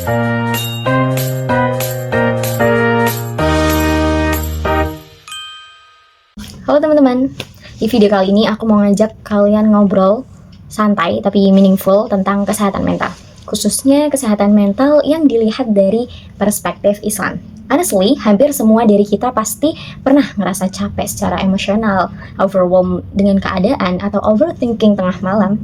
Halo teman-teman, di video kali ini aku mau ngajak kalian ngobrol santai tapi meaningful tentang kesehatan mental, khususnya kesehatan mental yang dilihat dari perspektif Islam. Honestly, hampir semua dari kita pasti pernah ngerasa capek secara emosional, overwhelmed dengan keadaan, atau overthinking tengah malam,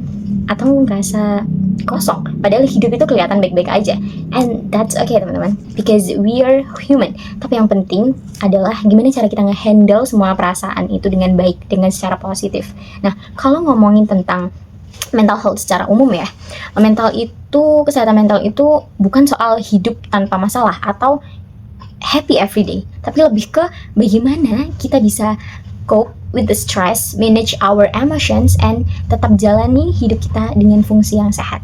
atau ngerasa kosong, padahal hidup itu kelihatan baik-baik aja. And that's okay teman-teman, because we are human. Tapi yang penting adalah gimana cara kita nge-handle semua perasaan itu dengan baik, dengan secara positif. Nah, kalau ngomongin tentang mental health secara umum ya, kesehatan mental itu bukan soal hidup tanpa masalah atau happy everyday, tapi lebih ke bagaimana kita bisa cope with the stress, manage our emotions, and tetap jalani hidup kita dengan fungsi yang sehat.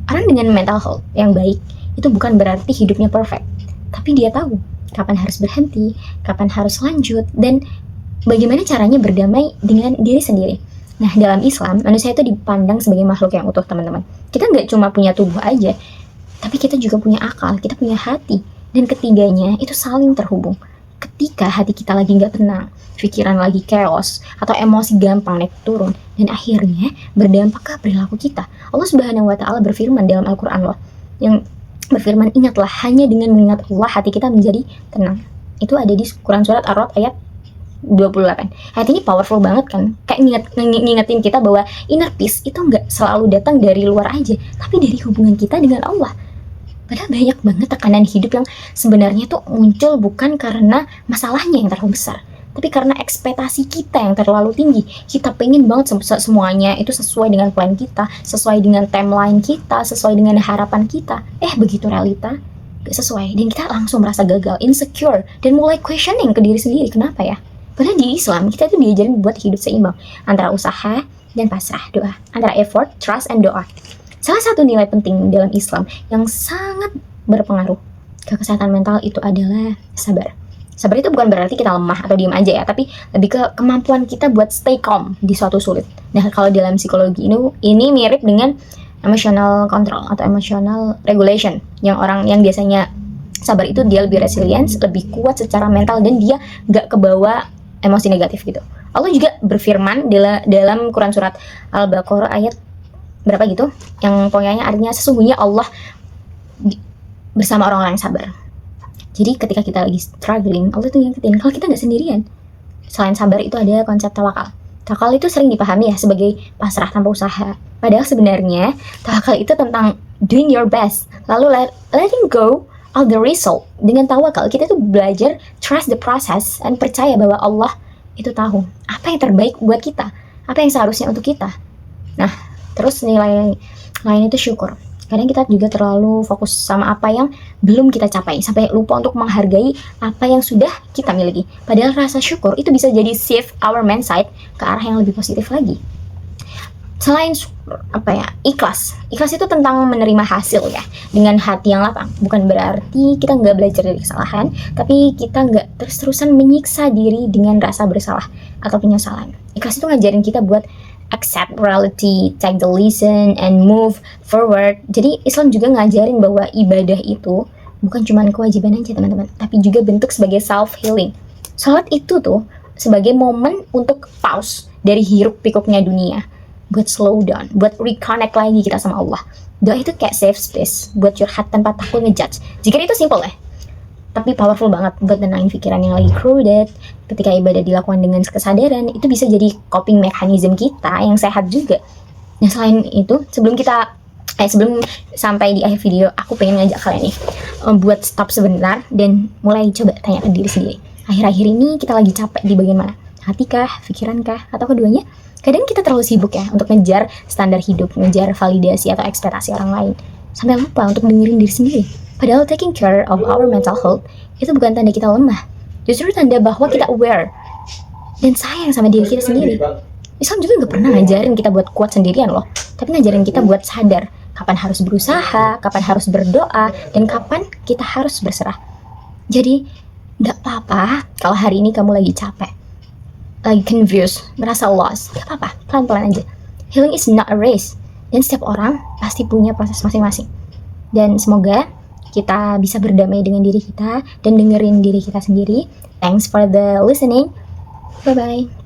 Orang dengan mental health yang baik itu bukan berarti hidupnya perfect, tapi dia tahu kapan harus berhenti, kapan harus lanjut, dan bagaimana caranya berdamai dengan diri sendiri. Nah, dalam Islam, manusia itu dipandang sebagai makhluk yang utuh, teman-teman. Kita nggak cuma punya tubuh aja, tapi kita juga punya akal, kita punya hati, dan ketiganya itu saling terhubung. Ketika hati kita lagi nggak tenang, pikiran lagi chaos, atau emosi gampang naik turun, dan akhirnya berdampak ke perilaku kita. Allah Subhanahu wa Ta'ala berfirman dalam Al-Quran loh, yang berfirman, ingatlah hanya dengan mengingat Allah hati kita menjadi tenang. Itu ada di Quran surat Ar-Ra'd ayat 28. Ayat ini powerful banget kan, kayak ngingetin kita bahwa inner peace itu nggak selalu datang dari luar aja, tapi dari hubungan kita dengan Allah. Padahal banyak banget tekanan hidup yang sebenarnya tuh muncul bukan karena masalahnya yang terlalu besar, tapi karena ekspektasi kita yang terlalu tinggi. Kita pengen banget semuanya itu sesuai dengan plan kita, sesuai dengan timeline kita, sesuai dengan harapan kita. Begitu realita gak sesuai, dan kita langsung merasa gagal, insecure, dan mulai questioning ke diri sendiri. Kenapa ya? Padahal di Islam kita tuh diajarin buat hidup seimbang antara usaha dan pasrah, doa, antara effort, trust, and doa. Salah satu nilai penting dalam Islam yang sangat berpengaruh ke kesehatan mental itu adalah sabar. Sabar itu bukan berarti kita lemah atau diam aja ya, tapi lebih ke kemampuan kita buat stay calm di suatu sulit. Nah, kalau dalam psikologi ini mirip dengan emotional control atau emotional regulation, yang orang yang biasanya sabar itu dia lebih resilience, lebih kuat secara mental, dan dia nggak kebawa emosi negatif gitu. Allah juga berfirman dalam Quran surat Al-Baqarah ayat berapa gitu, yang pokoknya artinya sesungguhnya Allah bersama orang-orang yang sabar. Jadi ketika kita lagi struggling, Allah tuh ngingetin kalau kita nggak sendirian. Selain sabar itu ada konsep tawakal. Tawakal itu sering dipahami ya sebagai pasrah tanpa usaha. Padahal sebenarnya tawakal itu tentang doing your best, lalu letting go of the result. Dengan tawakal kita tuh belajar trust the process dan percaya bahwa Allah itu tahu apa yang terbaik buat kita, apa yang seharusnya untuk kita. Nah, terus nilai lain itu syukur. Kadang kita juga terlalu fokus sama apa yang belum kita capai, sampai lupa untuk menghargai apa yang sudah kita miliki. Padahal rasa syukur itu bisa jadi shift our mindset ke arah yang lebih positif lagi. Selain ikhlas. Ikhlas itu tentang menerima hasil ya, dengan hati yang lapang. Bukan berarti kita nggak belajar dari kesalahan, tapi kita nggak terus-terusan menyiksa diri dengan rasa bersalah atau penyesalan. Ikhlas itu ngajarin kita buat accept reality, take the lesson, and move forward. Jadi Islam juga ngajarin bahwa ibadah itu bukan cuma kewajiban aja teman-teman, tapi juga bentuk sebagai self-healing. Salat itu tuh sebagai momen untuk pause dari hiruk pikuknya dunia, buat slow down, buat reconnect lagi kita sama Allah. Doa itu kayak safe space buat curhat tanpa takut ngejudge. Jika itu simple ya, tapi powerful banget buat tenangin pikiran yang lagi crowded. Ketika ibadah dilakukan dengan kesadaran, itu bisa jadi coping mechanism kita yang sehat juga. Nah, selain itu, sebelum sampai di akhir video, aku pengen ngajak kalian nih buat stop sebentar dan mulai coba tanya ke diri sendiri. Akhir-akhir ini kita lagi capek di bagian mana? Hati kah, pikiran kah, atau keduanya? Kadang kita terlalu sibuk ya untuk ngejar standar hidup, ngejar validasi atau ekspektasi orang lain, sampai lupa untuk dengerin diri sendiri. Padahal taking care of our mental health itu bukan tanda kita lemah, justru tanda bahwa kita aware dan sayang sama diri kita sendiri. Islam juga gak pernah ngajarin kita buat kuat sendirian loh, tapi ngajarin kita buat sadar kapan harus berusaha, kapan harus berdoa, dan kapan kita harus berserah. Jadi gak apa-apa kalau hari ini kamu lagi capek, lagi confused, merasa lost. Gak apa-apa, pelan-pelan aja. Healing is not a race, dan setiap orang pasti punya proses masing-masing. Dan semoga kita bisa berdamai dengan diri kita dan dengerin diri kita sendiri. Thanks for the listening. Bye bye.